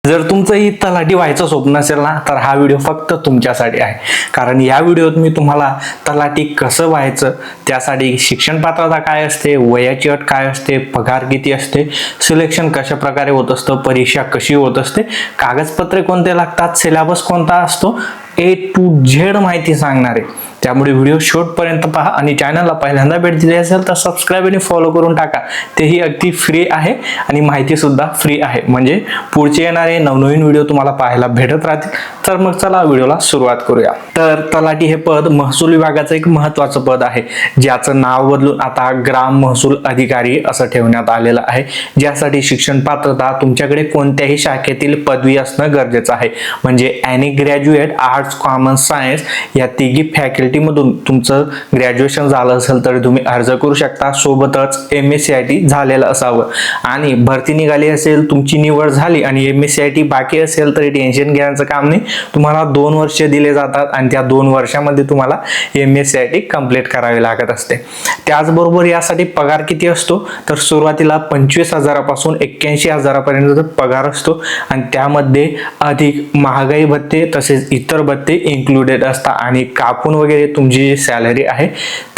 जर तुमचंही तलाठी व्हायचं स्वप्न असेल ना, तर हा व्हिडिओ फक्त तुमच्यासाठी आहे. कारण या व्हिडिओत मी तुम्हाला तलाठी कसं व्हायचं, त्यासाठी शिक्षण पात्रता काय असते, वयाची अट काय असते, पगार किती असते, सिलेक्शन कशा प्रकारे होत असतं, परीक्षा कशी होत असते, कागदपत्रे कोणते लागतात, सिलेबस कोणता असतो, A to Z माहिती सांगणार आहे. त्यामुळे व्हिडिओ शेवटपर्यंत पहा आणि चॅनलला पहिल्यांदा भेट दिली असेल तर सबस्क्राईब आणि फॉलो करून टाका. तेही अगदी फ्री आहे आणि माहिती सुद्धा फ्री आहे. म्हणजे पुढचे येणारे नवनवीन व्हिडिओ तुम्हाला पाहायला भेटत राहतील. तर मग चला व्हिडिओला सुरुवात करूया. तर तलाठी हे पद महसूल विभागाचं एक महत्त्वाचं पद आहे, ज्याचं नाव बदलून आता ग्राम महसूल अधिकारी असं ठेवण्यात आलेलं आहे. ज्यासाठी शिक्षण पात्रता तुमच्याकडे कोणत्याही शाखेतील पदवी असणं गरजेचं आहे. म्हणजे any graduate arts, commerce, science या तिघी फॅकल्टी मधून तुमचं ग्रॅज्युएशन झालं असेल तर तुम्ही अर्ज करू शकता. सोबतच MSCIT झालेलं असावं आणि भरती निघाली असेल, तुमची निवड झाली आणि MSCIT बाकी असेल तरी टेन्शन घेण्याचं काम नाही. तुम्हाला 2 वर्ष दिले जातात आणि त्या 2 वर्षामध्ये तुम्हाला MSCIT कंप्लीट करावी लागत असते. त्याचबरोबर यासाठी पगार किती असतो तर सुरुवातीला 25,000 पासून 81,000 पर्यंत पगार असतो आणि त्यामध्ये अधिक महागाई भत्ते तसेच इतर भत्ते इन्क्लुडेड असतात आणि कापून वगैरे तुमची जी सॅलरी आहे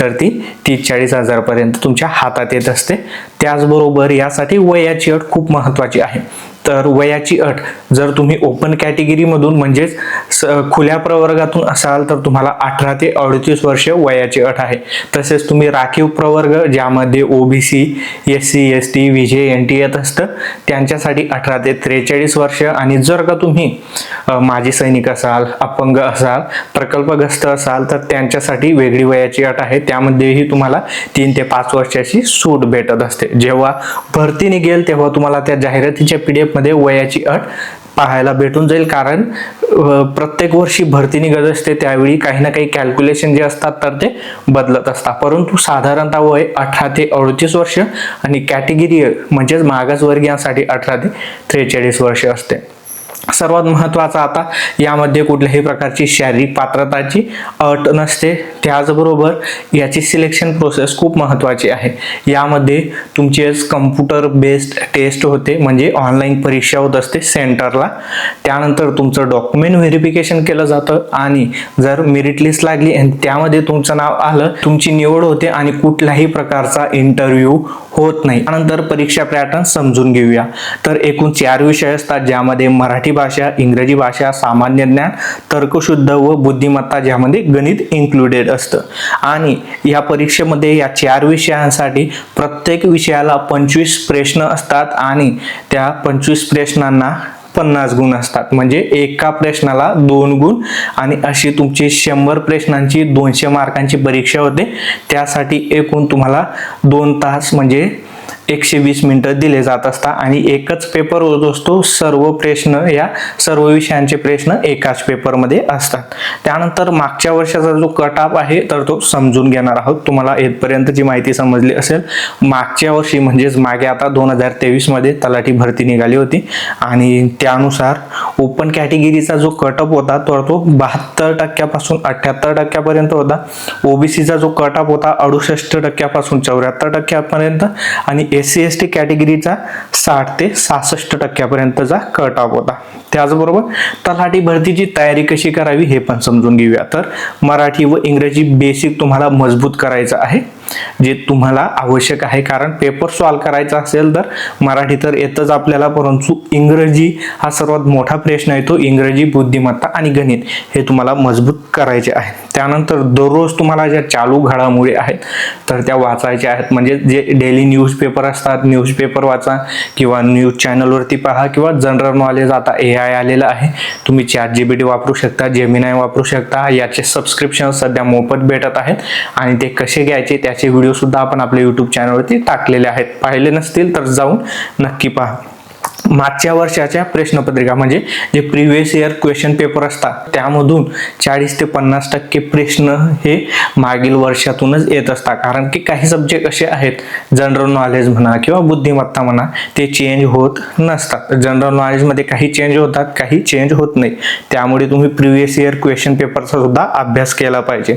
तर ती 30-40,000 पर्यंत तुमच्या हातात येत असते. त्याचबरोबर यासाठी वयाची अट खूप महत्त्वाची आहे. तर वयाची अट जर तुम्ही ओपन कॅटेगरी मधून म्हणजेच खुल्या प्रवर्गातून असाल तर तुम्हाला 18 ते 38 वर्ष वयाची अट आहे. तसेच तुम्ही राखीव प्रवर्ग ज्यामध्ये OBC, SC, ST, VJ, NT येत असतं त्यांच्यासाठी 18 ते 43 वर्ष आणि जर का तुम्ही माजी सैनिक असाल, अपंग असाल, प्रकल्पग्रस्त असाल तर त्यांच्यासाठी वेगळी वयाची अट आहे. त्यामध्येही तुम्हाला 3 ते 5 वर्षाची सूट भेटत असते. जेव्हा भरती निघेल तेव्हा तुम्हाला त्या जाहिरातीच्या PDF मध्ये वयाची अट पाहायला भेटून जाईल. कारण प्रत्येक वर्षी भरती निघत असते त्यावेळी काही ना काही कॅल्क्युलेशन जे असतात तर ते बदलत असतात. परंतु साधारणतः वय 18 ते 38 वर्ष आणि कॅटेगरी म्हणजेच मागासवर्गीयांसाठी 18 ते 43 वर्ष असते. सर्वात महत्त्वाचं आता यामध्ये कुठल्याही प्रकारची शारीरिक पात्रताची अट नसते. त्याचबरोबर याची सिलेक्शन प्रोसेस खूप महत्त्वाची आहे. यामध्ये तुमचे कम्प्युटर बेस्ड टेस्ट होते म्हणजे ऑनलाईन परीक्षा होत असते सेंटरला. त्यानंतर तुमचं डॉक्युमेंट व्हेरिफिकेशन केलं जातं आणि जर मेरिट लिस्ट लागली आणि त्यामध्ये तुमचं नाव आलं तुमची निवड होते आणि कुठल्याही प्रकारचा इंटरव्ह्यू होत नाही. त्यानंतर परीक्षा पॅटर्न समजून घेऊया. तर एकूण 4 विषय असतात ज्यामध्ये मराठी भाषा, इंग्रजी भाषा, सामान्य ज्ञान, तर्कशुद्ध व बुद्धिमत्ता ज्यामध्ये गणित इन्क्लुडेड असतं. आणि या परीक्षेमध्ये या 4 विषयांसाठी प्रत्येक विषयाला 25 प्रश्न असतात आणि त्या 25 प्रश्नांना 50 गुण असतात. म्हणजे एका प्रश्नाला 2 गुण आणि अशी तुमची 100 प्रश्नांची 200 मार्कांची परीक्षा होते. त्यासाठी एकूण तुम्हाला 2 तास म्हणजे 120 मिनिटं दिले जात असतात आणि एकच पेपर होत असतो. सर्व प्रश्न या सर्व विषयांचे प्रश्न एकाच पेपरमध्ये असतात. त्यानंतर मागच्या वर्षाचा जो कट ऑफ आहे तर तो समजून घेणार आहोत. तुम्हाला येथपर्यंतची माहिती समजली असेल. मागच्या वर्षी म्हणजेच मागे आता 2023 मध्ये तलाठी भरती निघाली होती आणि त्यानुसार ओपन कॅटेगरीचा जो कट ऑफ होता तर तो 72% पासून 78% पर्यंत होता. OBCचा जो कट ऑफ होता 68% पासून 74% पर्यंत आणि SC ST कॅटेगरीचा 60 ते 66% पर्यंतचा कट ऑफ होता. त्याचबरोबर तलाठी भरतीची तयारी कशी करावी हे पण समजून घेऊया. तर मराठी व इंग्रजी बेसिक तुम्हाला मजबूत करायचं आहे जे तुम्हाला आवश्यक आहे. कारण पेपर सॉल्व करायचा असेल तर मराठी तर येतच आपल्याला, परंतु इंग्रजी हा सर्वात मोठा प्रश्न येतो. इंग्रजी, बुद्धिमत्ता आणि गणित हे तुम्हाला मजबूत करायचे आहे. त्यानंतर दररोज तुम्हाला ज्या चालू घडामोडी आहेत तर त्या वाचायच्या आहेत. म्हणजे जे डेली न्यूजपेपर असतात, न्यूजपेपर वाचा किंवा न्यूज चॅनलवरती पहा किंवा जनरल नॉलेज आता AI आलेलं आहे. तुम्ही ChatGPT वापरू शकता, जेमिनाय वापरू शकता. याचे सबस्क्रिप्शन सध्या मोफत भेटत आहेत आणि ते कसे घ्यायचे त्याचे व्हिडिओ सुद्धा आपण आपल्या YouTube चॅनलवरती टाकलेले आहेत. पाहिले नसतील तर जाऊन नक्की पहा. मागच्या वर्षाच्या प्रश्नपत्रिका म्हणजे जे प्रिव्हियस इयर क्वेश्चन पेपर असतात त्यामधून 40 ते 50% प्रश्न हे मागील वर्षातूनच येत असतात. कारण की काही सब्जेक्ट असे आहेत, जनरल नॉलेज म्हणा किंवा बुद्धिमत्ता म्हणा, ते चेंज होत नसतात. जनरल नॉलेजमध्ये काही चेंज होतात, काही चेंज होत नाही. त्यामुळे तुम्ही प्रिव्हियस इयर क्वेश्चन पेपरचा सुद्धा अभ्यास केला पाहिजे.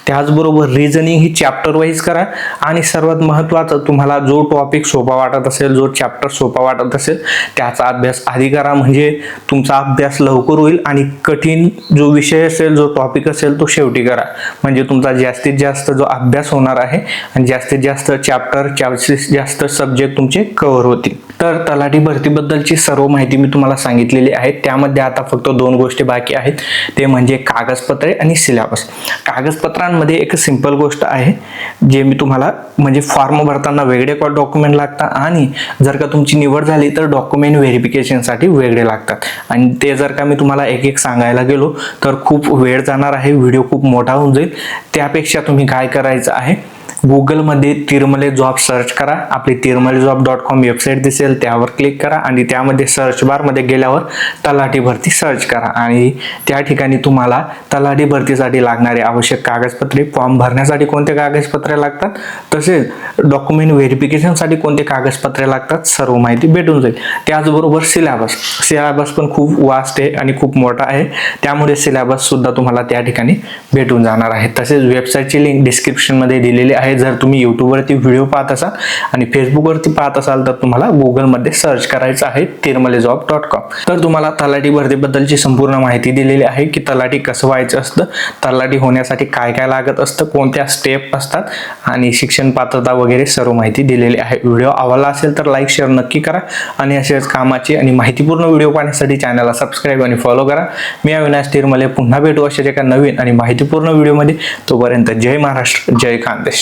त्याचबरोबर रिझनिंग ही चॅप्टर वाईज करा आणि सर्वात महत्त्वाचं तुम्हाला जो टॉपिक सोपा वाटत असेल, जो चॅप्टर सोपा वाटत असेल त्याचा अभ्यास आधी करा, म्हणजे तुमचा अभ्यास लवकर होईल आणि कठीण जो विषय असेल, जो टॉपिक असेल तो शेवटी करा, म्हणजे तुमचा जास्तीत जास्त जो अभ्यास होणार आहे आणि जास्तीत जास्त चॅप्टर, जास्तीत जास्त सब्जेक्ट तुमचे कव्हर होतील. तर तलाठी भरतीबद्दलची सर्व माहिती मी तुम्हाला सांगितलेली आहे. त्यामध्ये आता फक्त 2 गोष्टी बाकी आहेत, ते म्हणजे कागदपत्रे आणि सिलेबस. कागदपत्रांमध्ये एक सिंपल गोष्ट आहे, जे मी तुम्हाला म्हणजे फॉर्म भरताना वेगळे डॉक्युमेंट लागतात आणि जर का तुमची निवड झाली तर डॉक्युमेंट व्हेरिफिकेशनसाठी वेगळे लागतात. आणि ते जर का मी तुम्हाला एक एक सांगायला गेलो तर खूप वेळ जाणार आहे, व्हिडिओ खूप मोठा होऊन जाईल. त्यापेक्षा तुम्ही काय करायचं आहे, गुगलमध्ये तिरमले जॉब सर्च करा. आपली tirmalejob.com वेबसाईट दिसेल, त्यावर क्लिक करा आणि त्यामध्ये सर्च बारमध्ये गेल्यावर तलाठी भरती सर्च करा आणि त्या ठिकाणी तुम्हाला तलाठी भरतीसाठी लागणारे आवश्यक कागदपत्रे, फॉर्म भरण्यासाठी कोणते कागदपत्रे लागतात, तसेच डॉक्युमेंट व्हेरिफिकेशनसाठी कोणते कागदपत्रे लागतात, सर्व माहिती भेटून जाईल. त्याचबरोबर सिलेबस पण खूप वास्ट आहे आणि खूप मोठा आहे, त्यामुळे सिलेबस सुद्धा तुम्हाला त्या ठिकाणी भेटून जाणार आहे. तसेच वेबसाईटची लिंक डिस्क्रिप्शनमध्ये दिलेली आहे. जर तुम्ही यूट्यूबवरती व्हिडिओ पाहत असाल आणि फेसबुकवरती पाहत असाल तर तुम्हाला गुगलमध्ये सर्च करायचं आहे tirmalejob.com. तर तुम्हाला तलाठी भरतीबद्दलची संपूर्ण माहिती दिलेली आहे की तलाठी कसं व्हायचं असतं, तलाठी होण्यासाठी काय काय लागत असतं, कोणत्या स्टेप असतात आणि शिक्षण पात्रता वगैरे सर्व माहिती दिलेली आहे. व्हिडिओ आवडला असेल तर लाईक शेअर नक्की करा आणि असेच कामाचे आणि माहितीपूर्ण व्हिडिओ पाहण्यासाठी चॅनलला सबस्क्राईब आणि फॉलो करा. मी अविनाश तिरमले, पुन्हा भेटू अशाच एका नवीन आणि माहितीपूर्ण व्हिडिओमध्ये. तोपर्यंत जय महाराष्ट्र, जय खानदेश.